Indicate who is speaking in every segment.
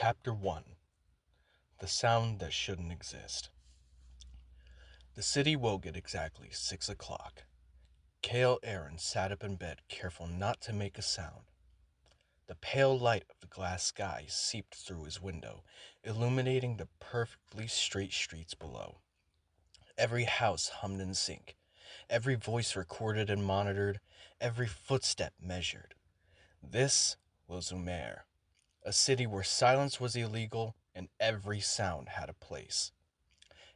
Speaker 1: Chapter 1 The Sound That Shouldn't Exist. The city woke at exactly 6 o'clock. Cale Aaron sat up in bed, careful not to make a sound. The pale light of the glass sky seeped through his window, illuminating the perfectly straight streets below. Every house hummed in sync, every voice recorded and monitored, every footstep measured. This was Umair, a city where silence was illegal and every sound had a place.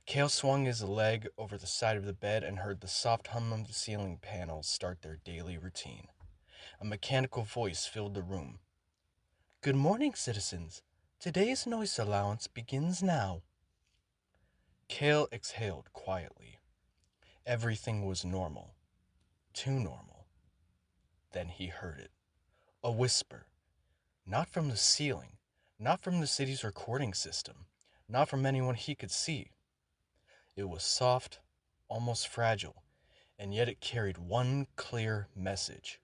Speaker 1: Cale swung his leg over the side of the bed and heard the soft hum of the ceiling panels start their daily routine. A mechanical voice filled the room. "Good morning, citizens. Today's noise allowance begins now." Cale exhaled quietly. Everything was normal. Too normal. Then he heard it. A whisper. Not from the ceiling. Not from the city's recording system. Not from anyone he could see. It was soft, almost fragile, and yet it carried one clear message.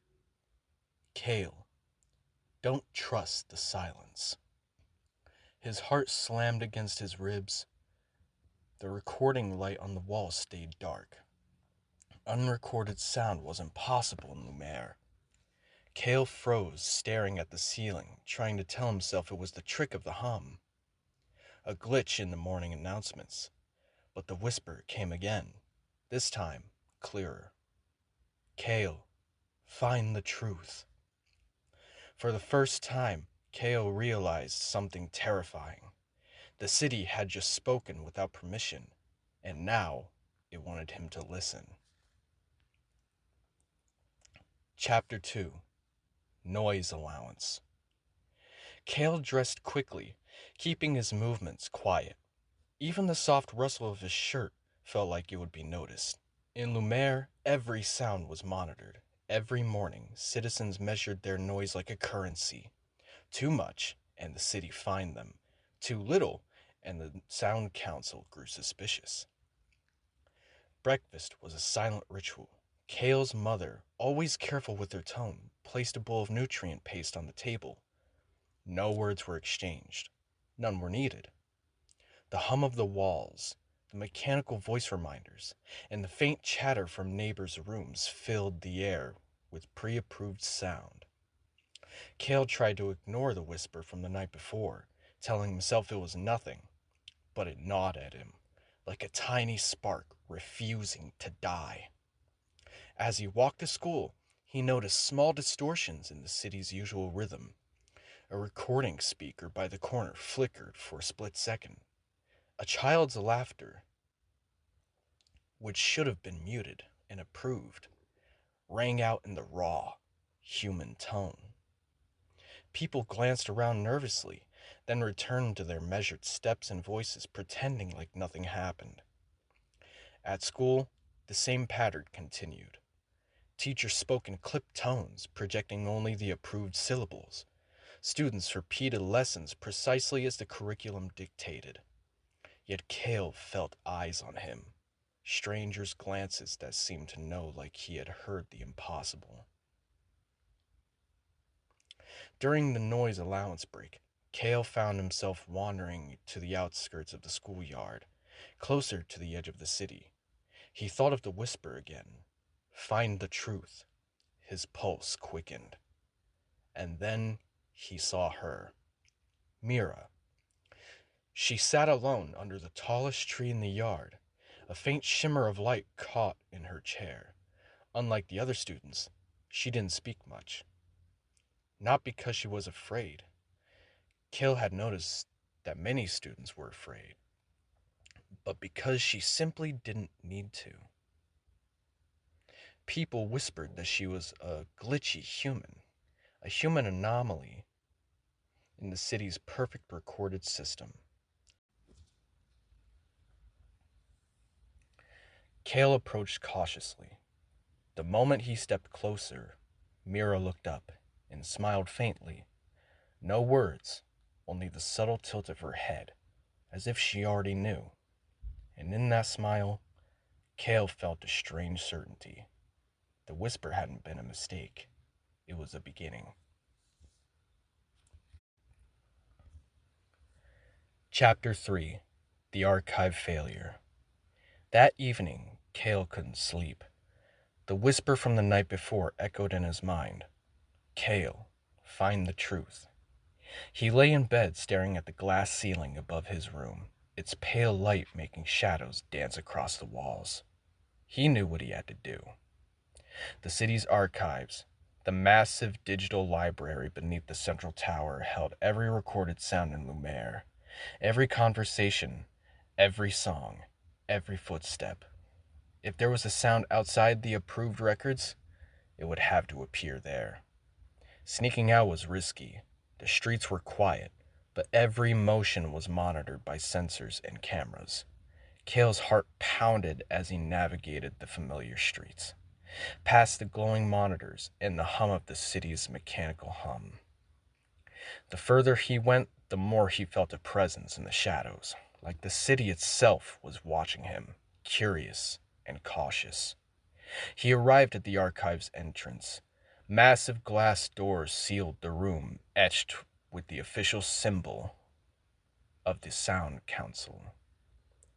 Speaker 1: Cale, don't trust the silence. His heart slammed against his ribs. The recording light on the wall stayed dark. Unrecorded sound was impossible in Lumiere. Cale froze, staring at the ceiling, trying to tell himself it was the trick of the hum. A glitch in the morning announcements. But the whisper came again, this time clearer. Cale, find the truth. For the first time, Cale realized something terrifying. The city had just spoken without permission, and now it wanted him to listen. Chapter 2 Noise Allowance. Cale dressed quickly, keeping his movements quiet. Even the soft rustle of his shirt felt like it would be noticed. In Lumiere, every sound was monitored. Every morning, citizens measured their noise like a currency. Too much, and the city fined them. Too little, and the sound council grew suspicious. Breakfast was a silent ritual. Cale's mother, always careful with her tone, placed a bowl of nutrient paste on the table. No words were exchanged. None were needed. The hum of the walls, the mechanical voice reminders, and the faint chatter from neighbors' rooms filled the air with pre-approved sound. Cale tried to ignore the whisper from the night before, telling himself it was nothing, but it gnawed at him, like a tiny spark refusing to die. As he walked to school, he noticed small distortions in the city's usual rhythm. A recording speaker by the corner flickered for a split second. A child's laughter, which should have been muted and approved, rang out in the raw, human tone. People glanced around nervously, then returned to their measured steps and voices, pretending like nothing happened. At school, the same pattern continued. Teachers spoke in clipped tones, projecting only the approved syllables. Students repeated lessons precisely as the curriculum dictated. Yet Cale felt eyes on him, strangers' glances that seemed to know like he had heard the impossible. During the noise allowance break, Cale found himself wandering to the outskirts of the schoolyard, closer to the edge of the city. He thought of the whisper again. Find the truth. His pulse quickened. And then he saw her. Mira. She sat alone under the tallest tree in the yard. A faint shimmer of light caught in her chair. Unlike the other students, she didn't speak much. Not because she was afraid. Cale had noticed that many students were afraid, but because she simply didn't need to. People whispered that she was a glitchy human, a human anomaly in the city's perfect recorded system. Cale approached cautiously. The moment he stepped closer, Mira looked up and smiled faintly. No words, only the subtle tilt of her head, as if she already knew. And in that smile, Cale felt a strange certainty. The whisper hadn't been a mistake. It was a beginning. Chapter 3. The Archive Failure. That evening, Cale couldn't sleep. The whisper from the night before echoed in his mind. Cale, find the truth. He lay in bed staring at the glass ceiling above his room, its pale light making shadows dance across the walls. He knew what he had to do. The city's archives, the massive digital library beneath the central tower, held every recorded sound in Lumiere, every conversation, every song, every footstep. If there was a sound outside the approved records, it would have to appear there. Sneaking out was risky. The streets were quiet, but every motion was monitored by sensors and cameras. Cale's heart pounded as he navigated the familiar streets, past the glowing monitors and the hum of the city's mechanical hum. The further he went, the more he felt a presence in the shadows, like the city itself was watching him, curious and cautious. He arrived at the archive's entrance. Massive glass doors sealed the room, etched with the official symbol of the Sound Council.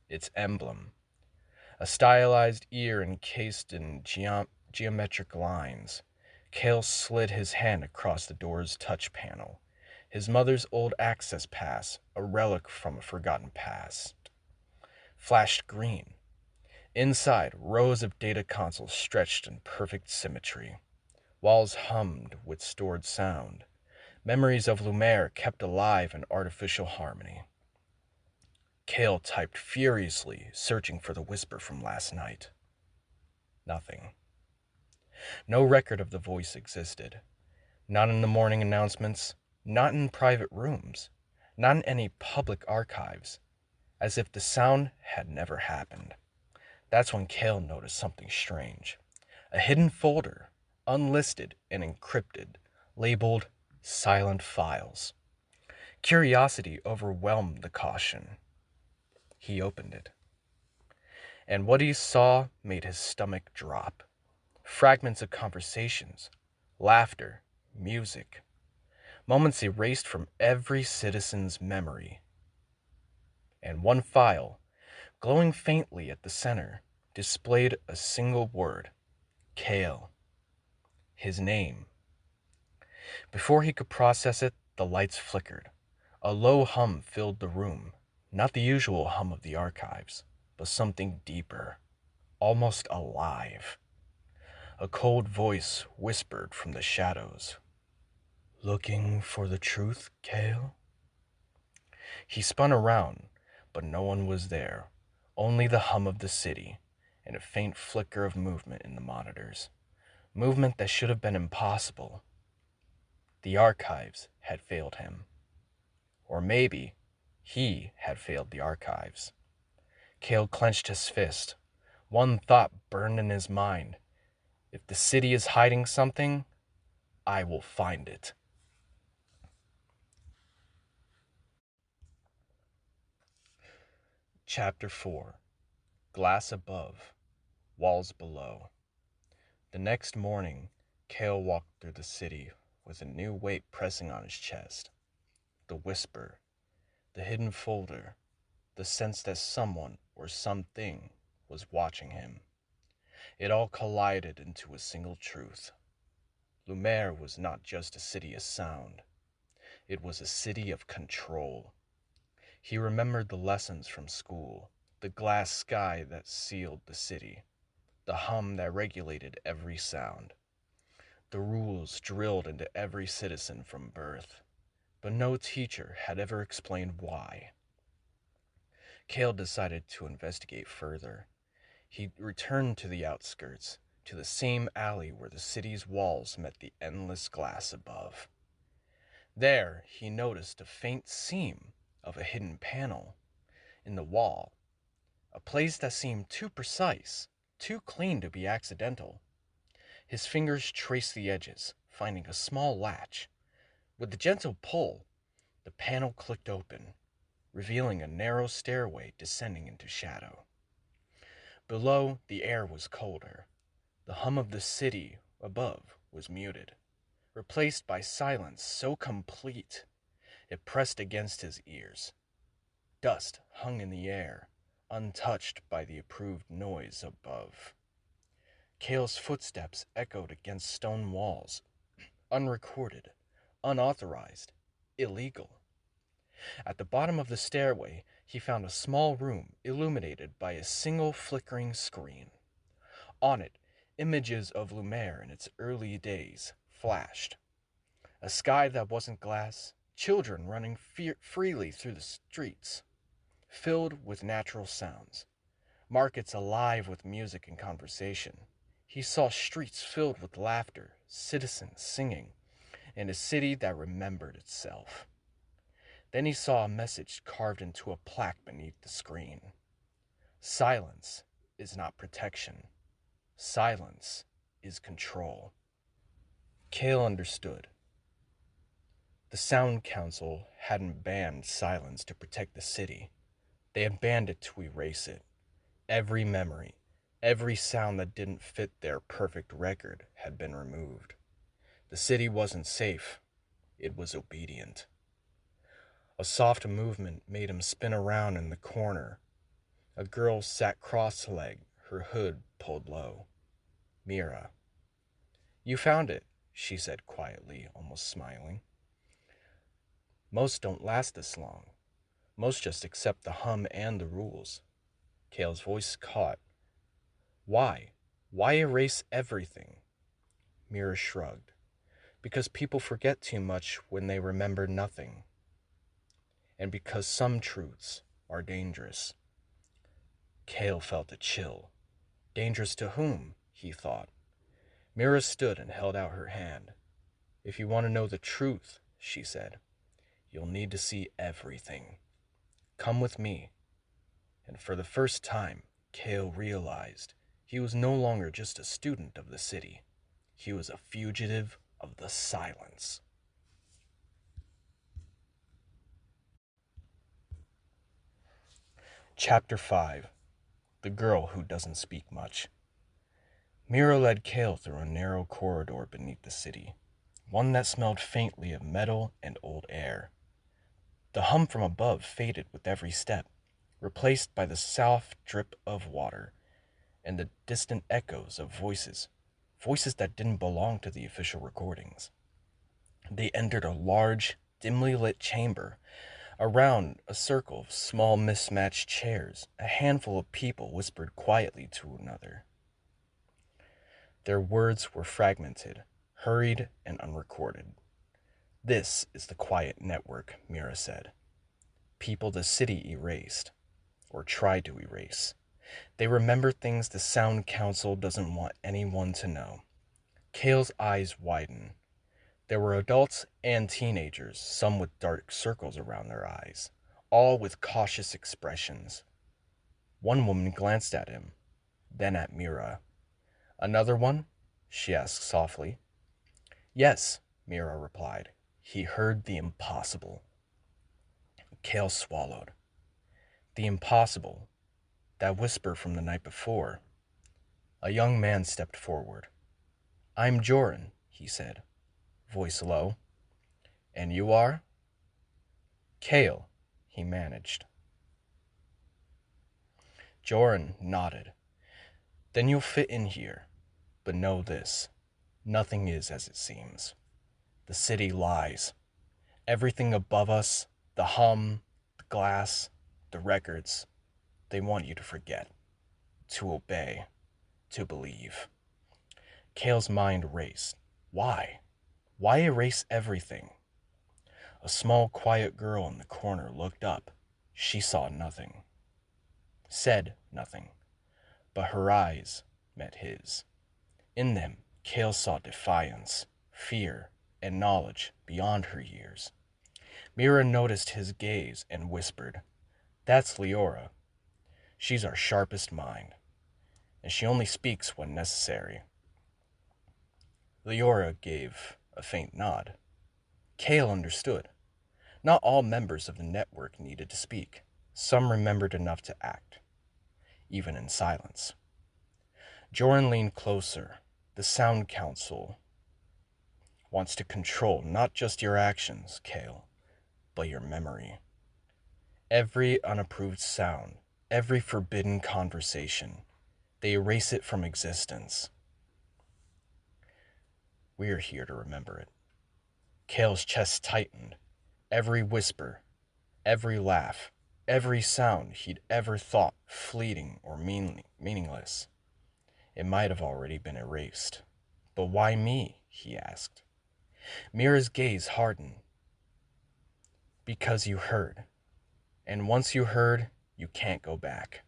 Speaker 1: Its emblem, a stylized ear encased in geometric lines. Cale slid his hand across the door's touch panel. His mother's old access pass, a relic from a forgotten past, flashed green. Inside, rows of data consoles stretched in perfect symmetry. Walls hummed with stored sound. Memories of Lumiere kept alive in artificial harmony. Cale typed furiously, searching for the whisper from last night. Nothing. No record of the voice existed. Not in the morning announcements, not in private rooms, not in any public archives, as if the sound had never happened. That's when Cale noticed something strange. A hidden folder, unlisted and encrypted, labeled Silent Files. Curiosity overwhelmed the caution. He opened it. And what he saw made his stomach drop. Fragments of conversations, laughter, music. Moments erased from every citizen's memory. And one file, glowing faintly at the center, displayed a single word. Cale. His name. Before he could process it, the lights flickered. A low hum filled the room, not the usual hum of the archives, but something deeper, almost alive. A cold voice whispered from the shadows. Looking for the truth, Cale? He spun around, but no one was there, only the hum of the city and a faint flicker of movement in the monitors. Movement that should have been impossible. The archives had failed him. Or maybe he had failed the archives. Cale clenched his fist. One thought burned in his mind. If the city is hiding something, I will find it. Chapter 4. Glass above, walls below. The next morning, Cale walked through the city with a new weight pressing on his chest. The whisper, the hidden folder, the sense that someone or something was watching him. It all collided into a single truth. Lumiere was not just a city of sound. It was a city of control. He remembered the lessons from school, the glass sky that sealed the city, the hum that regulated every sound, the rules drilled into every citizen from birth. But no teacher had ever explained why. Cale decided to investigate further. He returned to the outskirts, to the same alley where the city's walls met the endless glass above. There, he noticed a faint seam of a hidden panel in the wall, a place that seemed too precise, too clean to be accidental. His fingers traced the edges, finding a small latch. With a gentle pull, the panel clicked open, revealing a narrow stairway descending into shadow. Below, the air was colder. The hum of the city above was muted, replaced by silence so complete it pressed against his ears. Dust hung in the air, untouched by the approved noise above. Cale's footsteps echoed against stone walls, unrecorded, unauthorized, illegal. At the bottom of the stairway, he found a small room illuminated by a single flickering screen. On it, images of Lumiere in its early days flashed. A sky that wasn't glass, children running freely through the streets, filled with natural sounds, markets alive with music and conversation. He saw streets filled with laughter, citizens singing, and a city that remembered itself. Then he saw a message carved into a plaque beneath the screen. Silence is not protection. Silence is control. Cale understood. The Sound Council hadn't banned silence to protect the city. They had banned it to erase it. Every memory, every sound that didn't fit their perfect record had been removed. The city wasn't safe. It was obedient. A soft movement made him spin around in the corner. A girl sat cross-legged, her hood pulled low. Mira. "You found it," she said quietly, almost smiling. "Most don't last this long. Most just accept the hum and the rules." Cale's voice caught. "Why? Why erase everything?" Mira shrugged. "Because people forget too much when they remember nothing. And because some truths are dangerous." Cale felt a chill. Dangerous to whom? He thought. Mira stood and held out her hand. "If you want to know the truth," she said, "you'll need to see everything. Come with me." And for the first time, Cale realized he was no longer just a student of the city. He was a fugitive of the silence. Chapter 5. The Girl Who Doesn't Speak Much. Mira led Cale through a narrow corridor beneath the city, one that smelled faintly of metal and old air. The hum from above faded with every step, replaced by the soft drip of water and the distant echoes of voices that didn't belong to the official recordings. They entered a large, dimly lit chamber. Around a circle of small mismatched chairs, a handful of people whispered quietly to another. Their words were fragmented, hurried, and unrecorded. "This is the quiet network," Mira said. "People the city erased, or tried to erase. They remember things the Sound Council doesn't want anyone to know." Cale's eyes widened. There were adults and teenagers, some with dark circles around their eyes, all with cautious expressions. One woman glanced at him, then at Mira. "Another one?" she asked softly. "Yes," Mira replied. He heard the impossible. Cale swallowed. The impossible. That whisper from the night before. A young man stepped forward. "I'm Joran," he said, voice low. "And you are?" "Cale," he managed. Joran nodded. "Then you'll fit in here. But know this. Nothing is as it seems. The city lies. Everything above us, the hum, the glass, the records, they want you to forget, to obey, to believe." Cale's mind raced. Why? Why erase everything? A small, quiet girl in the corner looked up. She saw nothing, said nothing, but her eyes met his. In them, Cale saw defiance, fear, and knowledge beyond her years. Mira noticed his gaze and whispered, "That's Leora. She's our sharpest mind, and she only speaks when necessary." Leora gave a faint nod. Cale understood. Not all members of the network needed to speak. Some remembered enough to act, even in silence. Joran leaned closer. "The Sound Council wants to control not just your actions, Cale, but your memory. Every unapproved sound, every forbidden conversation, they erase it from existence. We're here to remember it. Cale's chest tightened. Every whisper, every laugh, every sound he'd ever thought fleeting or meaningless. It might have already been erased. But why me? He asked. Mira's gaze hardened. Because you heard. And once you heard, you can't go back.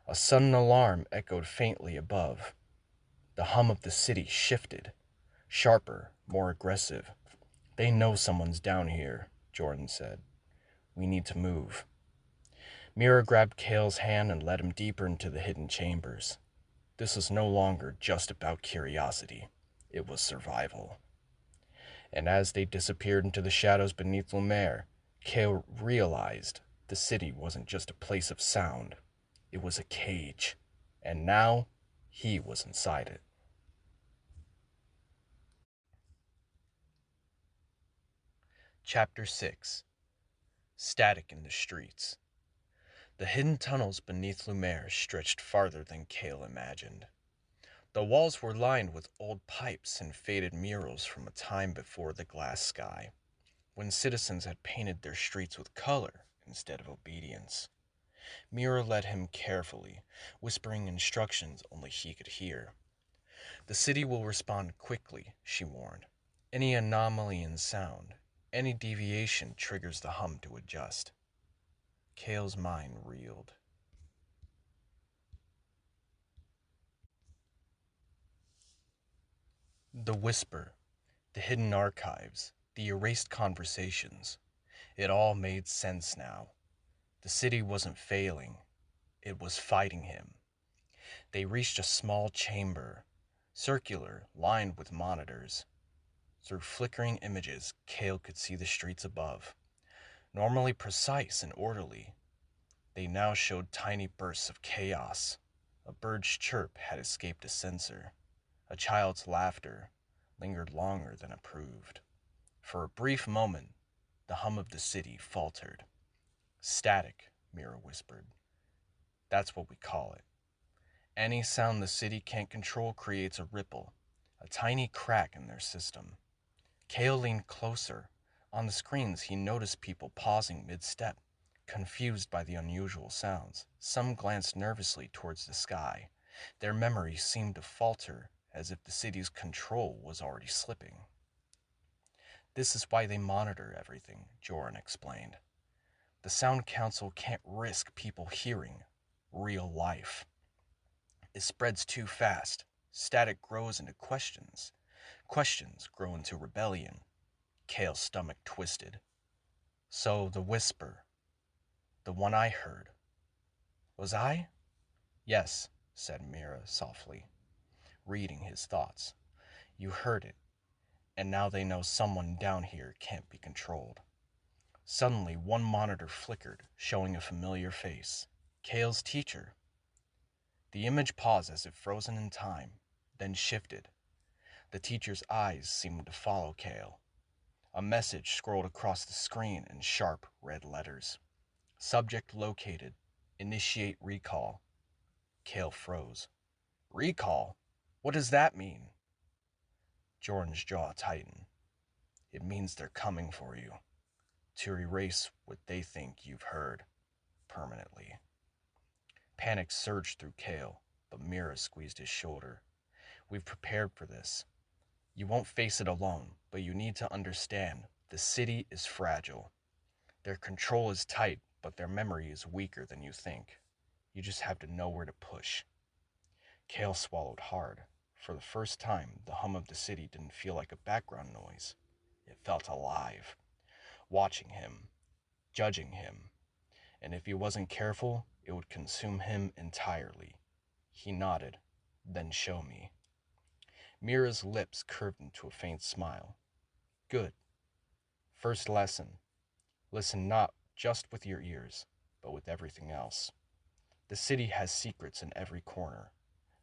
Speaker 1: A sudden alarm echoed faintly above. The hum of the city shifted, sharper, more aggressive. They know someone's down here, Jordan said. We need to move. Mira grabbed Cale's hand and led him deeper into the hidden chambers. This was no longer just about curiosity. It was survival. And as they disappeared into the shadows beneath Lumiere, Cale realized the city wasn't just a place of sound. It was a cage. And now, he was inside it. Chapter 6. Static in the Streets. The hidden tunnels beneath Lumiere stretched farther than Cale imagined. The walls were lined with old pipes and faded murals from a time before the glass sky, when citizens had painted their streets with color instead of obedience. Mira led him carefully, whispering instructions only he could hear. The city will respond quickly, she warned. Any anomaly in sound, any deviation triggers the hum to adjust. Cale's mind reeled. The whisper, the hidden archives, the erased conversations. It all made sense now. The city wasn't failing. It was fighting him. They reached a small chamber, circular, lined with monitors. Through flickering images, Cale could see the streets above. Normally precise and orderly, they now showed tiny bursts of chaos. A bird's chirp had escaped a censor. A child's laughter lingered longer than approved. For a brief moment, the hum of the city faltered. Static, Mira whispered. That's what we call it. Any sound the city can't control creates a ripple, a tiny crack in their system. Cale leaned closer. On the screens, he noticed people pausing mid-step, confused by the unusual sounds. Some glanced nervously towards the sky. Their memories seemed to falter, as if the city's control was already slipping. This is why they monitor everything, Joran explained. The Sound Council can't risk people hearing real life. It spreads too fast. Static grows into questions. Questions grow into rebellion. Cale's stomach twisted. So the whisper, the one I heard, was I? Yes, said Mira softly, reading his thoughts. You heard it, and now they know someone down here can't be controlled. Suddenly, one monitor flickered, showing a familiar face. Cale's teacher. The image paused as if frozen in time, then shifted. The teacher's eyes seemed to follow Cale. A message scrolled across the screen in sharp red letters. Subject located. Initiate recall. Cale froze. Recall? What does that mean? Jordan's jaw tightened. It means they're coming for you. To erase what they think you've heard. Permanently. Panic surged through Cale, but Mira squeezed his shoulder. We've prepared for this. You won't face it alone, but you need to understand the city is fragile. Their control is tight, but their memory is weaker than you think. You just have to know where to push. Cale swallowed hard. For the first time, the hum of the city didn't feel like a background noise. It felt alive, watching him, judging him, and if he wasn't careful, it would consume him entirely. He nodded. Then show me. Mira's lips curved into a faint smile. Good. First lesson. Listen not just with your ears, but with everything else. The city has secrets in every corner,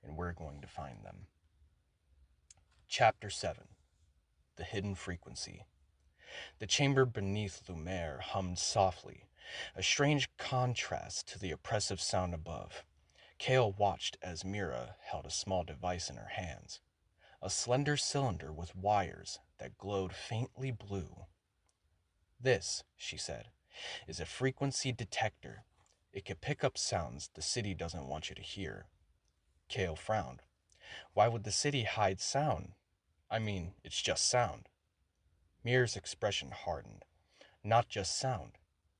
Speaker 1: and we're going to find them. Chapter 7. The Hidden Frequency. The chamber beneath Lumiere hummed softly, a strange contrast to the oppressive sound above. Kale watched as Mira held a small device in her hands, a slender cylinder with wires that glowed faintly blue. "This," she said, "is a frequency detector. It can pick up sounds the city doesn't want you to hear." Kale frowned. "Why would the city hide sound? I mean, it's just sound." Mira's expression hardened. "Not just sound.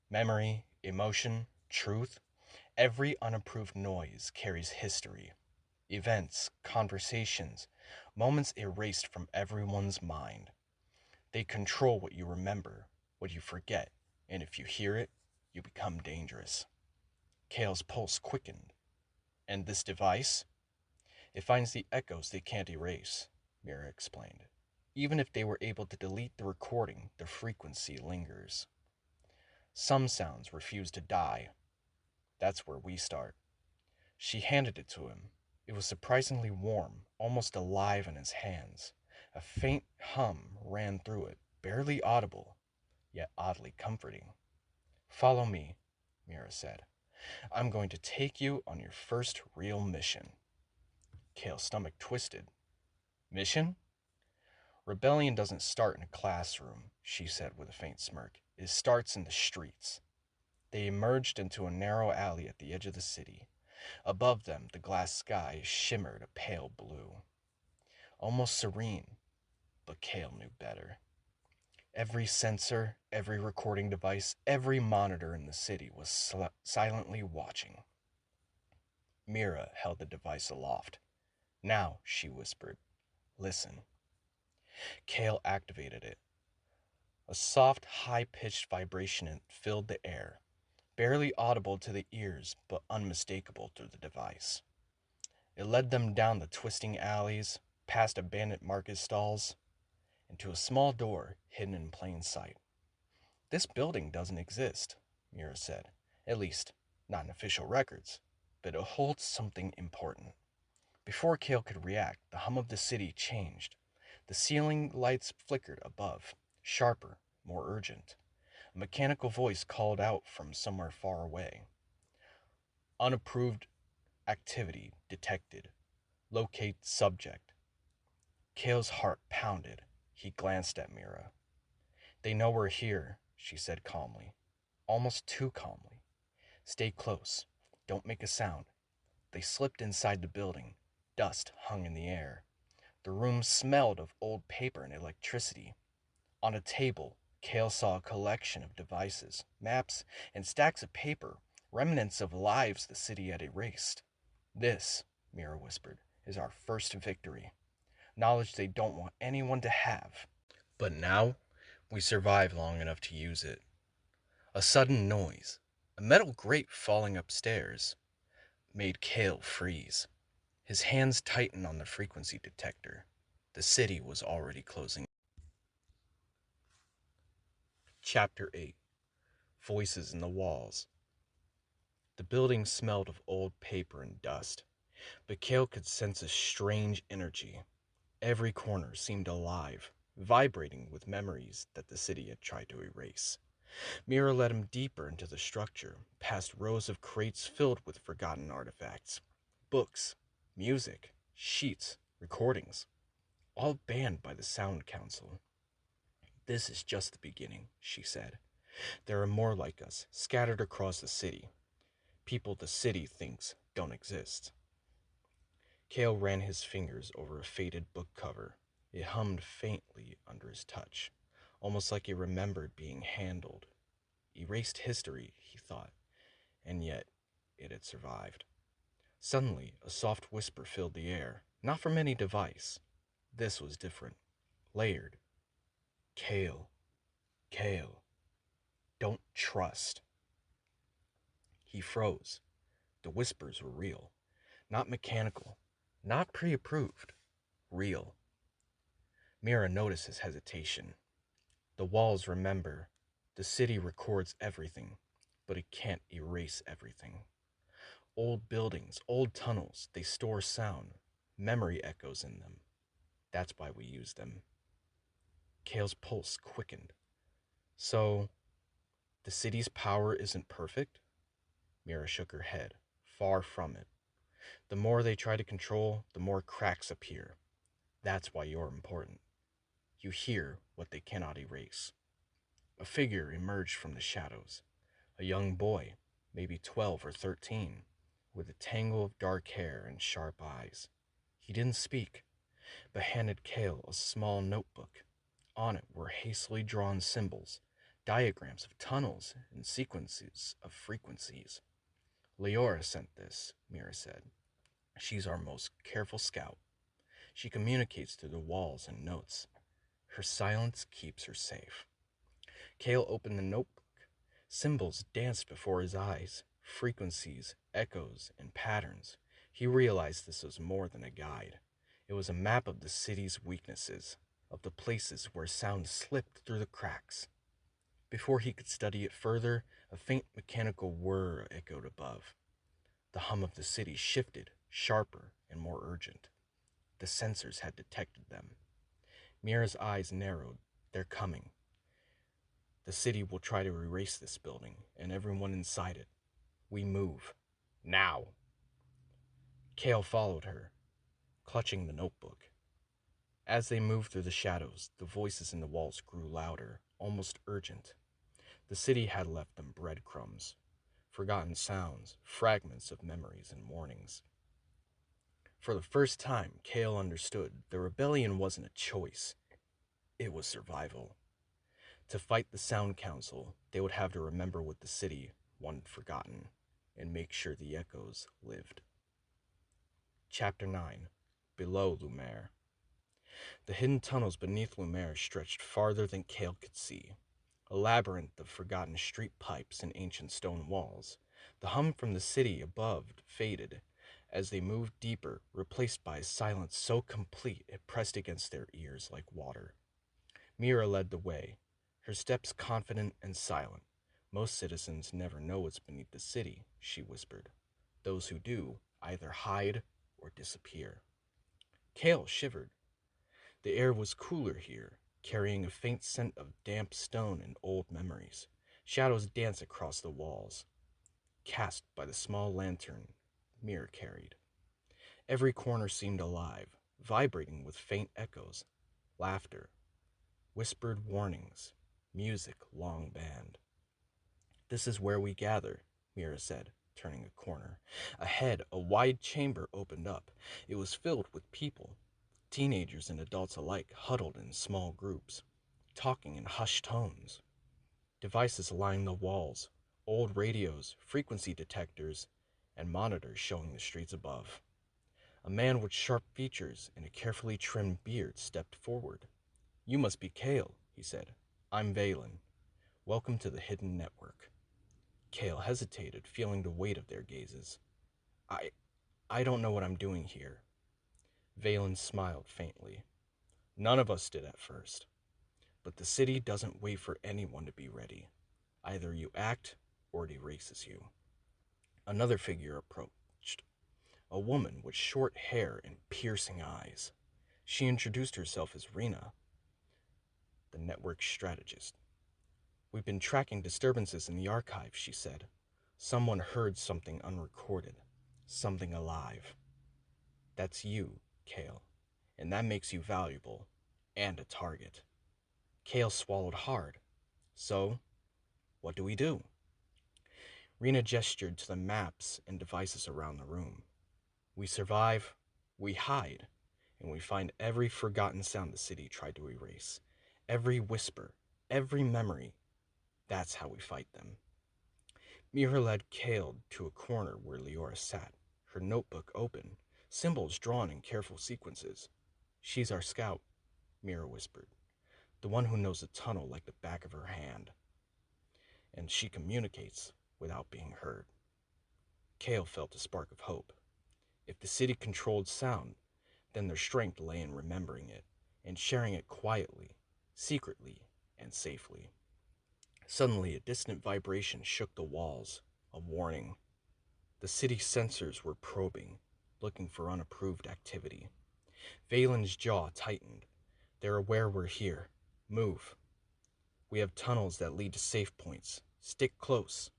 Speaker 1: Memory, emotion, truth. Every unapproved noise carries history. Events, conversations, moments erased from everyone's mind. They control what you remember, what you forget, and if you hear it, you become dangerous." Kale's pulse quickened. "And this device?" "It finds the echoes they can't erase," Mira explained. "Even if they were able to delete the recording, the frequency lingers. Some sounds refuse to die. That's where we start." She handed it to him. It was surprisingly warm, almost alive in his hands. A faint hum ran through it, barely audible, yet oddly comforting. "Follow me," Mira said. "I'm going to take you on your first real mission." Kale's stomach twisted. "Mission?" "Rebellion doesn't start in a classroom," she said with a faint smirk. "It starts in the streets." They emerged into a narrow alley at the edge of the city. Above them, the glass sky shimmered a pale blue, almost serene, but Kale knew better. Every sensor, every recording device, every monitor in the city was silently watching. Mira held the device aloft. "Now," she whispered, "listen." Kale activated it. A soft, high-pitched vibration filled the air, barely audible to the ears but unmistakable through the device. It led them down the twisting alleys, past abandoned market stalls, into a small door hidden in plain sight. "This building doesn't exist," Mira said. "At least, not in official records. But it holds something important." Before Kale could react, the hum of the city changed. The ceiling lights flickered above, sharper, more urgent. A mechanical voice called out from somewhere far away. "Unapproved activity detected. Locate subject." Kale's heart pounded. He glanced at Mira. "They know we're here," she said calmly, almost too calmly. "Stay close. Don't make a sound." They slipped inside the building. Dust hung in the air. The room smelled of old paper and electricity. On a table, Kale saw a collection of devices, maps, and stacks of paper, remnants of lives the city had erased. "This," Mira whispered, "is our first victory. Knowledge they don't want anyone to have. But now, we survived long enough to use it." A sudden noise, a metal grate falling upstairs, made Kale freeze. His hands tightened on the frequency detector. The city was already closing. Chapter 8. Voices in the Walls. The building smelled of old paper and dust, but Kale could sense a strange energy. Every corner seemed alive, vibrating with memories that the city had tried to erase. Mira led him deeper into the structure, past rows of crates filled with forgotten artifacts. Books, music, sheets, recordings, all banned by the Sound Council. "This is just the beginning," she said. "There are more like us, scattered across the city. People the city thinks don't exist." Kale ran his fingers over a faded book cover. It hummed faintly under his touch, almost like it remembered being handled. Erased history, he thought, and yet it had survived. Suddenly, a soft whisper filled the air, not from any device. This was different, layered. "Kale, Kale, don't trust." He froze. The whispers were real, not mechanical, not pre-approved, real. Mira noticed his hesitation. The walls remember. The city records everything, but it can't erase everything. Old buildings, old tunnels, they store sound, memory echoes in them. That's why we use them. Kale's pulse quickened. "So, The city's power isn't perfect? Mira shook her head. Far from it. The more they try to control, the more cracks appear. That's why you're important. You hear what they cannot erase. A figure emerged from the shadows. A young boy, maybe 12 or 13, with a tangle of dark hair and sharp eyes. He didn't speak, but handed Kale a small notebook. On it were hastily drawn symbols, diagrams of tunnels, and sequences of frequencies. Leora sent this, Mira said. She's our most careful scout. She communicates through the walls and notes. Her silence keeps her safe. Kale opened the notebook. Symbols danced before his eyes, frequencies, echoes, and patterns. He realized this was more than a guide. It was a map of the city's weaknesses, of the places where sound slipped through the cracks. Before he could study it further, a faint mechanical whir echoed above. The hum of the city shifted, sharper and more urgent. The sensors had detected them. Mira's eyes narrowed. They're coming. The city will try to erase this building and everyone inside it. We move. Now. Kale followed her, clutching the notebook. As they moved through the shadows, the voices in the walls grew louder, almost urgent. The city had left them breadcrumbs, forgotten sounds, fragments of memories and warnings. For the first time, Kale understood the rebellion wasn't a choice. It was survival. To fight the Sound Council, they would have to remember what the city wanted forgotten and make sure the echoes lived. Chapter 9. Below Lumiere. The hidden tunnels beneath Lumiere stretched farther than Kale could see. A labyrinth of forgotten street pipes and ancient stone walls. The hum from the city above faded as they moved deeper, replaced by a silence so complete it pressed against their ears like water. Mira led the way, her steps confident and silent. Most citizens never know what's beneath the city, she whispered. Those who do either hide or disappear. Kale shivered. The air was cooler here, carrying a faint scent of damp stone and old memories. Shadows danced across the walls, cast by the small lantern Mira carried. Every corner seemed alive, vibrating with faint echoes, laughter, whispered warnings, music long banned. This is where we gather, Mira said, turning a corner. Ahead, a wide chamber opened up. It was filled with people, teenagers and adults alike, huddled in small groups, talking in hushed tones. Devices lined the walls, old radios, frequency detectors, and monitors showing the streets above. A man with sharp features and a carefully trimmed beard stepped forward. You must be Kale, he said. I'm Valen. Welcome to the hidden network. Kale hesitated, feeling the weight of their gazes. I don't know what I'm doing here. Valen smiled faintly. None of us did at first. But the city doesn't wait for anyone to be ready. Either you act or it erases you. Another figure approached. A woman with short hair and piercing eyes. She introduced herself as Rena, the network strategist. We've been tracking disturbances in the archive, she said. Someone heard something unrecorded, something alive. That's you, Kale, and that makes you valuable, and a target. Kale swallowed hard. So, what do we do? Rena gestured to the maps and devices around the room. We survive, we hide, and we find every forgotten sound the city tried to erase. Every whisper, every memory. That's how we fight them. Mira led Kale to a corner where Leora sat, her notebook open, symbols drawn in careful sequences. She's our scout, Mira whispered, the one who knows the tunnel like the back of her hand. And she communicates without being heard. Kale felt a spark of hope. If the city controlled sound, then their strength lay in remembering it and sharing it quietly, secretly, and safely. Suddenly, a distant vibration shook the walls, a warning. The city sensors were probing, looking for unapproved activity. Valen's jaw tightened. They're aware we're here. Move. We have tunnels that lead to safe points. Stick close,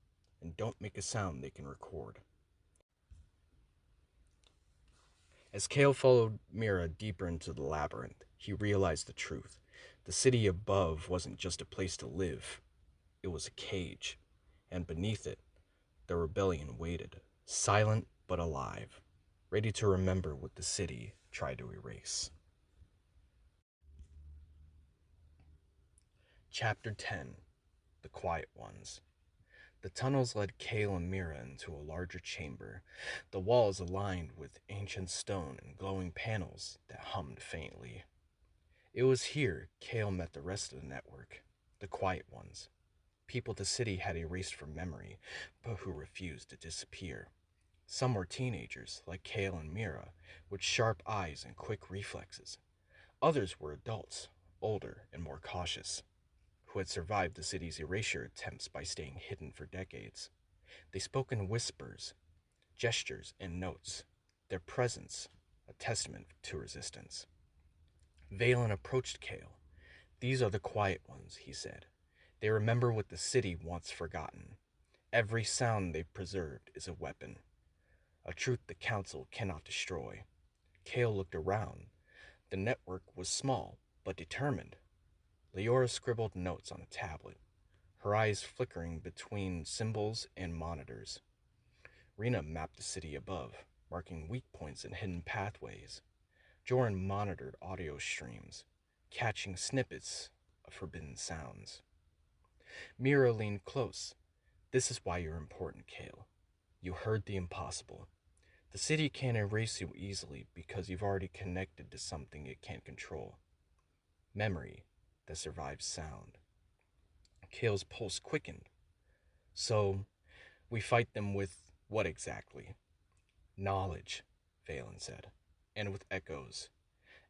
Speaker 1: and don't make a sound they can record. As Kale followed Mira deeper into the labyrinth, he realized the truth. The city above wasn't just a place to live, it was a cage, and beneath it, the rebellion waited, silent but alive, ready to remember what the city tried to erase. Chapter 10: The Quiet Ones. The tunnels led Kale and Mira into a larger chamber, the walls aligned with ancient stone and glowing panels that hummed faintly. It was here Kale met the rest of the network, the Quiet Ones, people the city had erased from memory, but who refused to disappear. Some were teenagers, like Kale and Mira, with sharp eyes and quick reflexes. Others were adults, older and more cautious, who had survived the city's erasure attempts by staying hidden for decades. They spoke in whispers, gestures, and notes, their presence a testament to resistance. Valen approached Kale. "These are the Quiet Ones," he said. "They remember what the city wants forgotten. Every sound they've preserved is a weapon, a truth the Council cannot destroy." Kale looked around. The network was small, but determined. Leora scribbled notes on a tablet, her eyes flickering between symbols and monitors. Rena mapped the city above, marking weak points and hidden pathways. Joran monitored audio streams, catching snippets of forbidden sounds. Mira leaned close. "This is why you're important, Kale. You heard the impossible. The city can't erase you easily because you've already connected to something it can't control. Memory that survives sound." Kale's pulse quickened. "So, we fight them with what exactly?" "Knowledge," Valen said, "and with echoes.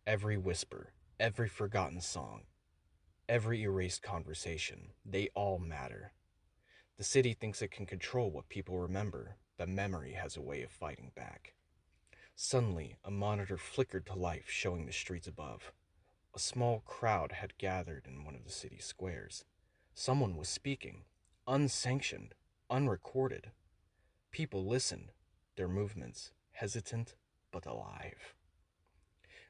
Speaker 1: Every whisper, every forgotten song, every erased conversation, they all matter. The city thinks it can control what people remember, but memory has a way of fighting back." Suddenly, a monitor flickered to life, showing the streets above. A small crowd had gathered in one of the city squares. Someone was speaking, unsanctioned, unrecorded. People listened, their movements hesitant but alive.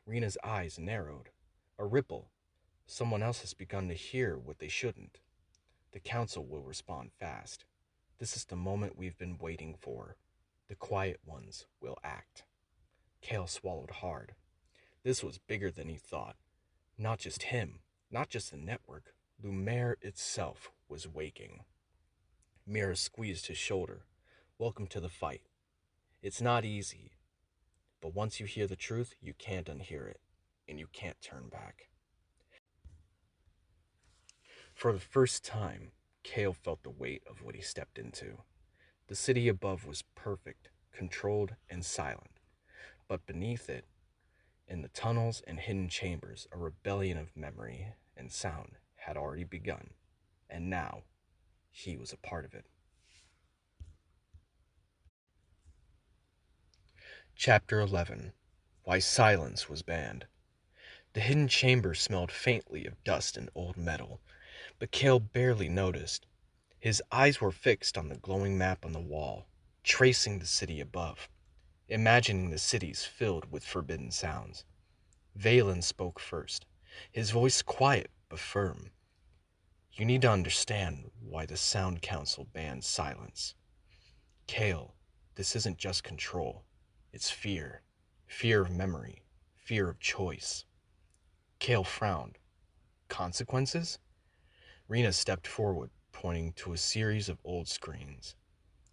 Speaker 1: Rena's eyes narrowed. A ripple. Someone else has begun to hear what they shouldn't. The Council will respond fast. This is the moment we've been waiting for. The Quiet Ones will act. Kale swallowed hard. This was bigger than he thought. Not just him, not just the network. Lumiere itself was waking. Mira squeezed his shoulder. "Welcome to the fight. It's not easy, but once you hear the truth, you can't unhear it, and you can't turn back." For the first time, Kale felt the weight of what he stepped into. The city above was perfect, controlled, and silent, but beneath it, in the tunnels and hidden chambers, a rebellion of memory and sound had already begun, and now he was a part of it. Chapter 11: Why Silence Was Banned. The hidden chamber smelled faintly of dust and old metal, but Kale barely noticed. His eyes were fixed on the glowing map on the wall, tracing the city above, imagining the cities filled with forbidden sounds. Valen spoke first, his voice quiet but firm. "You need to understand why the Sound Council banned silence. Kale, this isn't just control. It's fear. Fear of memory. Fear of choice." Kale frowned. "Consequences?" Rena stepped forward, pointing to a series of old screens.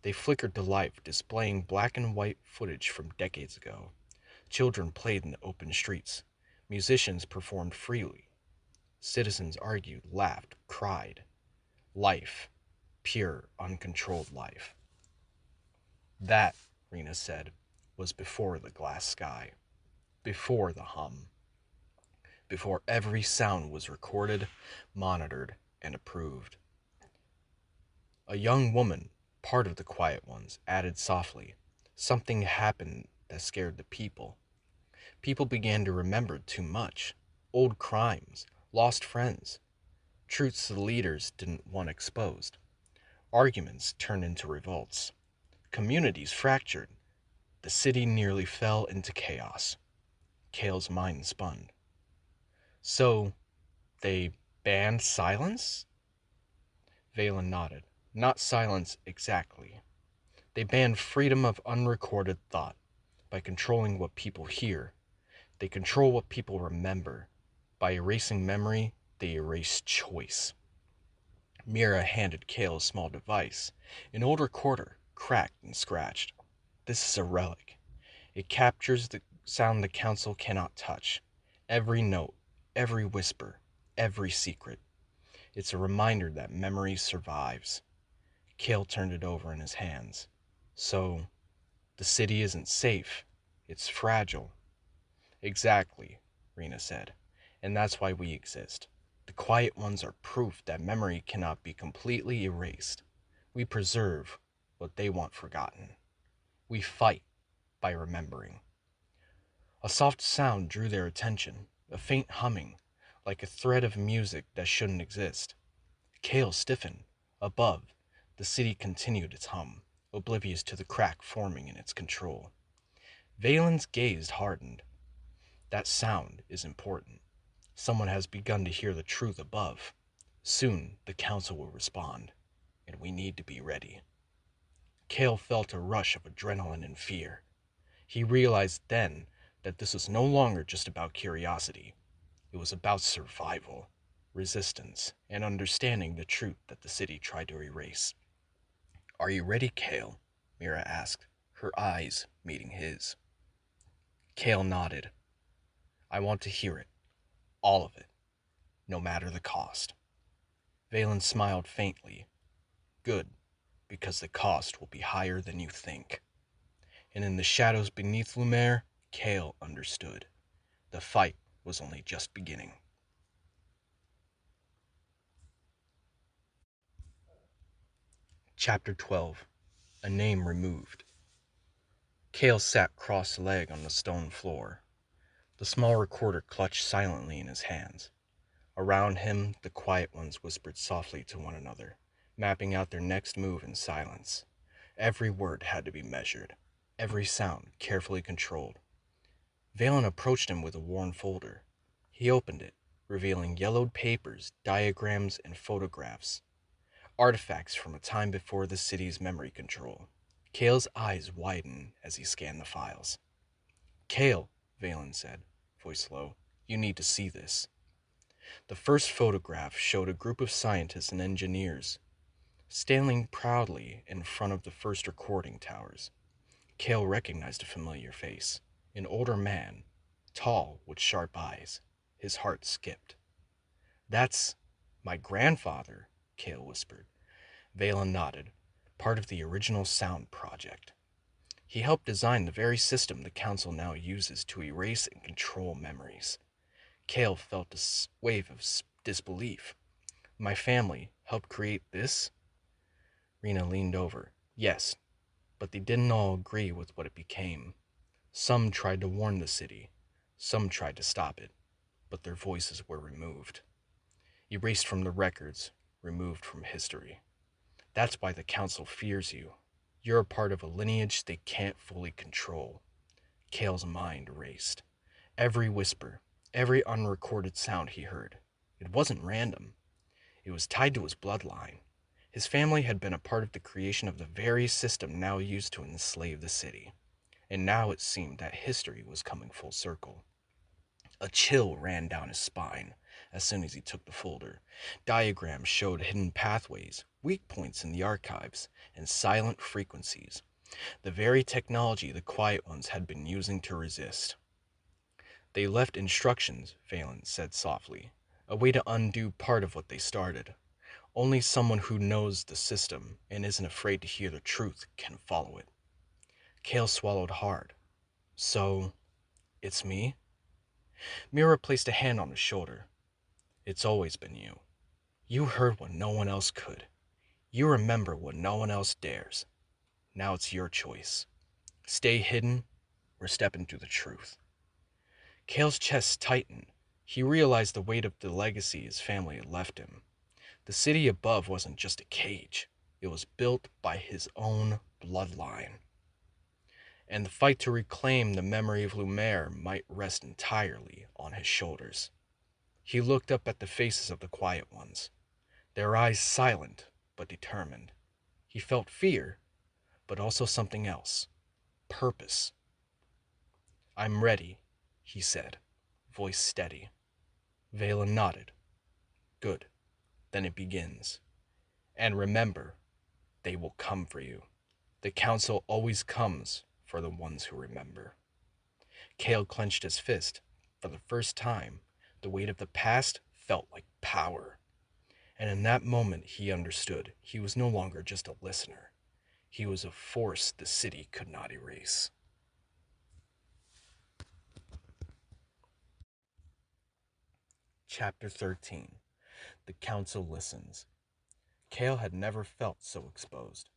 Speaker 1: They flickered to life, displaying black and white footage from decades ago. Children played in the open streets. Musicians performed freely. Citizens argued, laughed, cried. Life. Pure, uncontrolled life. That, Rena said, was before the glass sky. Before the hum. Before every sound was recorded, monitored, and approved. A young woman, part of the Quiet Ones, added softly, "Something happened that scared the people. People began to remember too much. Old crimes, lost friends, truths the leaders didn't want exposed. Arguments turned into revolts. Communities fractured. The city nearly fell into chaos. Kale's mind spun. So, they banned silence? Valen nodded. Not silence exactly. They banned freedom of unrecorded thought. By controlling what people hear, they control what people remember. By erasing memory, they erase choice. Mira handed Kale a small device, an old recorder, cracked and scratched. This is a relic. It captures the sound the council cannot touch. Every note, every whisper, every secret. It's a reminder that memory survives. Kale turned it over in his hands. So, the city isn't safe. It's fragile. Exactly, Rena said. And that's why we exist. The quiet ones are proof that memory cannot be completely erased. We preserve what they want forgotten. We fight by remembering. A soft sound drew their attention, a faint humming, like a thread of music that shouldn't exist. Kale stiffened. Above, the city continued its hum, oblivious to the crack forming in its control. Valen's gaze hardened. That sound is important. Someone has begun to hear the truth above. Soon, the council will respond, and we need to be ready. Kale felt a rush of adrenaline and fear. He realized then that this was no longer just about curiosity. It was about survival, resistance, and understanding the truth that the city tried to erase. Are you ready, Kale? Mira asked, her eyes meeting his. Kale nodded. I want to hear it. All of it. No matter the cost. Valen smiled faintly. Good, because the cost will be higher than you think. And in the shadows beneath Lumiere, Kale understood. The fight was only just beginning. Chapter 12. A Name Removed. Kale sat cross-legged on the stone floor. The small recorder clutched silently in his hands. Around him, the quiet ones whispered softly to one another, mapping out their next move in silence. Every word had to be measured, every sound carefully controlled. Valen approached him with a worn folder. He opened it, revealing yellowed papers, diagrams, and photographs. Artifacts from a time before the city's memory control. Kale's eyes widened as he scanned the files. Kale, Valen said, voice low, you need to see this. The first photograph showed a group of scientists and engineers standing proudly in front of the first recording towers. Kale recognized a familiar face, an older man, tall with sharp eyes. His heart skipped. That's my grandfather, Kale whispered. Valen nodded, part of the original sound project. He helped design the very system the council now uses to erase and control memories. Kale felt a wave of disbelief. My family helped create this? Rena leaned over. Yes, but they didn't all agree with what it became. Some tried to warn the city. Some tried to stop it. But their voices were removed. Erased from the records, removed from history. That's why the council fears you. You're a part of a lineage they can't fully control. Kale's mind raced. Every whisper, every unrecorded sound he heard. It wasn't random. It was tied to his bloodline. His family had been a part of the creation of the very system now used to enslave the city. And now it seemed that history was coming full circle. A chill ran down his spine as soon as he took the folder. Diagrams showed hidden pathways, weak points in the archives, and silent frequencies. The very technology the Quiet Ones had been using to resist. They left instructions, Valen said softly. A way to undo part of what they started. Only someone who knows the system and isn't afraid to hear the truth can follow it. Kale swallowed hard. So, it's me? Mira placed a hand on his shoulder. It's always been you. You heard what no one else could. You remember what no one else dares. Now it's your choice. Stay hidden or step into the truth. Kale's chest tightened. He realized the weight of the legacy his family had left him. The city above wasn't just a cage. It was built by his own bloodline. And the fight to reclaim the memory of Lumiere might rest entirely on his shoulders. He looked up at the faces of the quiet ones, their eyes silent but determined. He felt fear, but also something else, purpose. "I'm ready," he said, voice steady. Valen nodded. "Good. Then it begins. And remember, they will come for you. The council always comes for the ones who remember." Cale clenched his fist. For the first time, the weight of the past felt like power. And in that moment, he understood he was no longer just a listener. He was a force the city could not erase. Chapter 13. The Council Listens. Cale had never felt so exposed.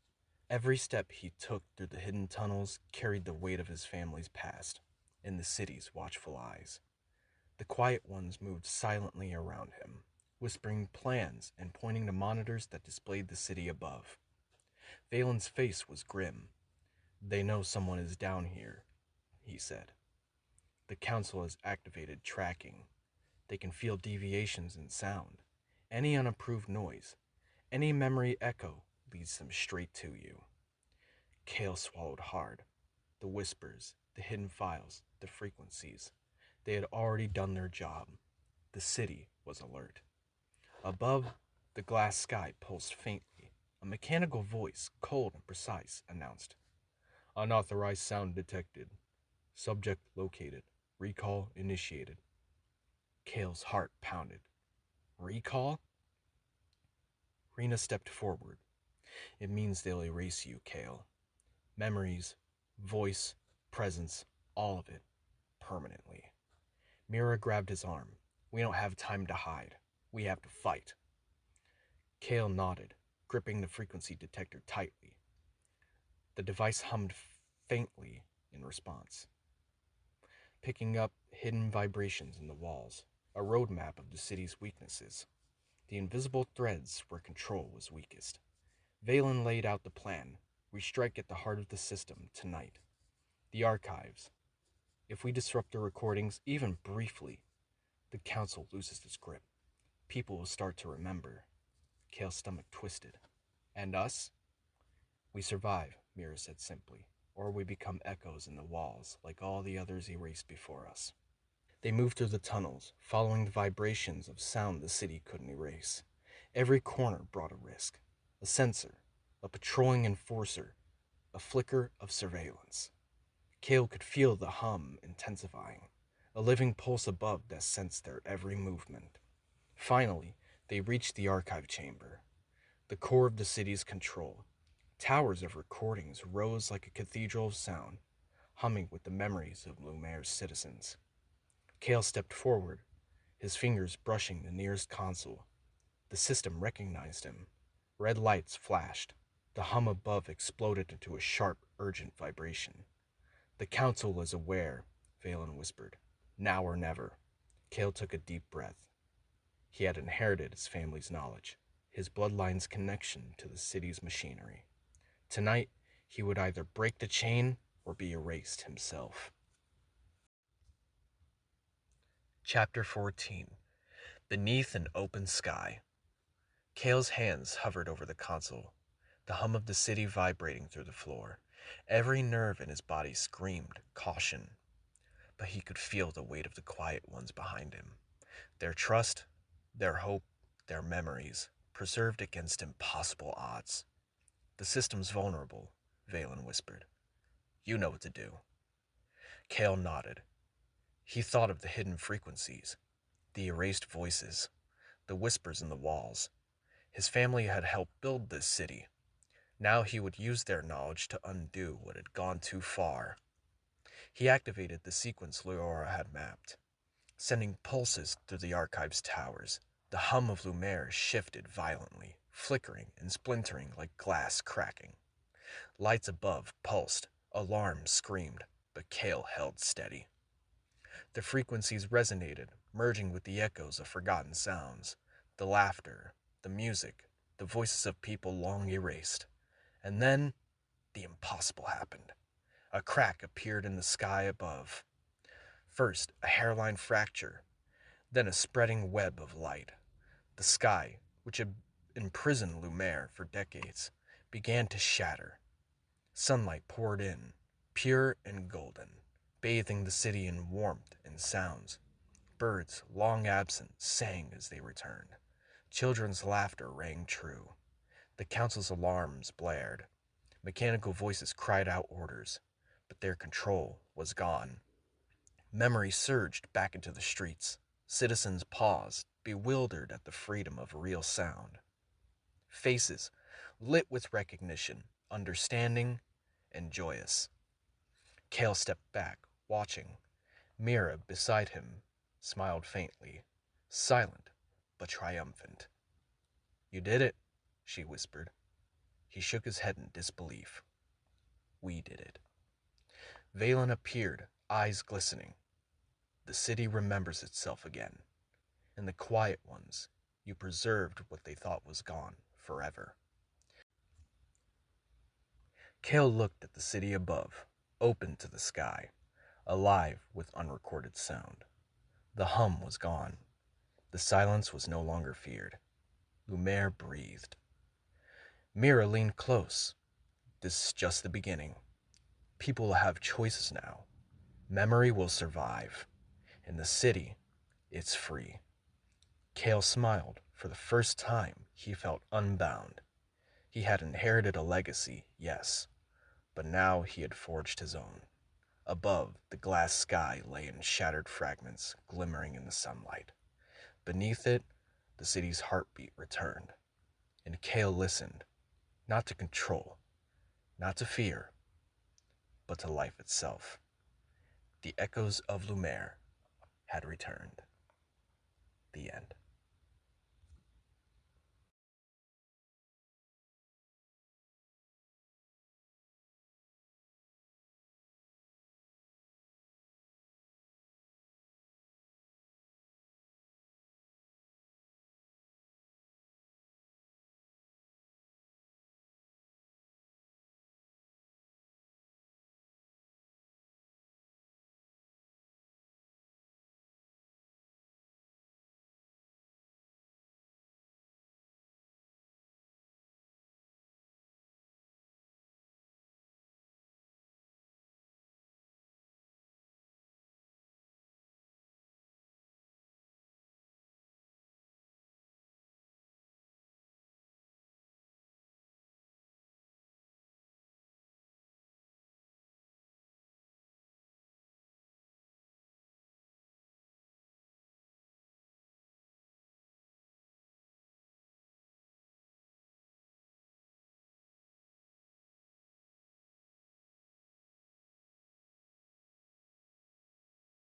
Speaker 1: Every step he took through the hidden tunnels carried the weight of his family's past in the city's watchful eyes. The quiet ones moved silently around him, whispering plans and pointing to monitors that displayed the city above. Valen's face was grim. "They know someone is down here," he said. "The council has activated tracking. They can feel deviations in sound. Any unapproved noise, any memory echo leads them straight to you." Cale swallowed hard. The whispers, the hidden files, the frequencies. They had already done their job. The city was alert. Above, the glass sky pulsed faintly. A mechanical voice, cold and precise, announced, "Unauthorized sound detected. Subject located. Recall initiated." Cale's heart pounded. "Recall?" Rena stepped forward. "It means they'll erase you, Cale. Memories, voice, presence, all of it, permanently." Mira grabbed his arm. "We don't have time to hide. We have to fight." Cale nodded, gripping the frequency detector tightly. The device hummed faintly in response, picking up hidden vibrations in the walls, a roadmap of the city's weaknesses, the invisible threads where control was weakest. Valen laid out the plan. "We strike at the heart of the system tonight. The archives. If we disrupt the recordings, even briefly, the council loses its grip. People will start to remember." Cale's stomach twisted. "And us?" "We survive," Mira said simply, "or we become echoes in the walls, like all the others erased before us." They moved through the tunnels, following the vibrations of sound the city couldn't erase. Every corner brought a risk. A sensor, a patrolling enforcer, a flicker of surveillance. Cale could feel the hum intensifying, a living pulse above that sensed their every movement. Finally, they reached the archive chamber, the core of the city's control. Towers of recordings rose like a cathedral of sound, humming with the memories of Lumiere's citizens. Cale stepped forward, his fingers brushing the nearest console. The system recognized him. Red lights flashed. The hum above exploded into a sharp, urgent vibration. "The council is aware," Valen whispered. "Now or never." Cale took a deep breath. He had inherited his family's knowledge, his bloodline's connection to the city's machinery. Tonight, he would either break the chain or be erased himself. Chapter 14. Beneath an Open Sky. Cale's hands hovered over the console, the hum of the city vibrating through the floor. Every nerve in his body screamed caution, but he could feel the weight of the quiet ones behind him. Their trust, their hope, their memories, preserved against impossible odds. "The system's vulnerable," Valen whispered. "You know what to do." Cale nodded. He thought of the hidden frequencies, the erased voices, the whispers in the walls. His family had helped build this city. Now he would use their knowledge to undo what had gone too far. He activated the sequence Leora had mapped, sending pulses through the archive's towers. The hum of Lumiere shifted violently, flickering and splintering like glass cracking. Lights above pulsed, alarms screamed, but Cale held steady. The frequencies resonated, merging with the echoes of forgotten sounds, the laughter, the music, the the voices of people long erased. And then the impossible happened. A crack appeared in the sky above. First, a hairline fracture, then a spreading web of light. The sky, which had imprisoned Lumiere for decades, began to shatter. Sunlight poured in, pure and golden, bathing the city in warmth and sounds. Birds, long absent, sang as they returned. Children's laughter rang true. The council's alarms blared. Mechanical voices cried out orders, but their control was gone. Memory surged back into the streets. Citizens paused, bewildered at the freedom of real sound. Faces lit with recognition, understanding, and joyous. Kale stepped back, watching. Mira, beside him, smiled faintly, silent but triumphant. "You did it," she whispered. He shook his head in disbelief. "We did it." Valen appeared, eyes glistening. "The city remembers itself again. And the quiet ones, you preserved what they thought was gone forever." Kale looked at the city above, open to the sky, alive with unrecorded sound. The hum was gone. The silence was no longer feared. Lumiere breathed. Mira leaned close. "This is just the beginning. People will have choices now. Memory will survive. In the city, it's free." Kale smiled. For the first time, he felt unbound. He had inherited a legacy, yes, but now he had forged his own. Above, the glass sky lay in shattered fragments, glimmering in the sunlight. Beneath it, the city's heartbeat returned. And Kale listened, not to control, not to fear, but to life itself. The echoes of Lumiere had returned. The end.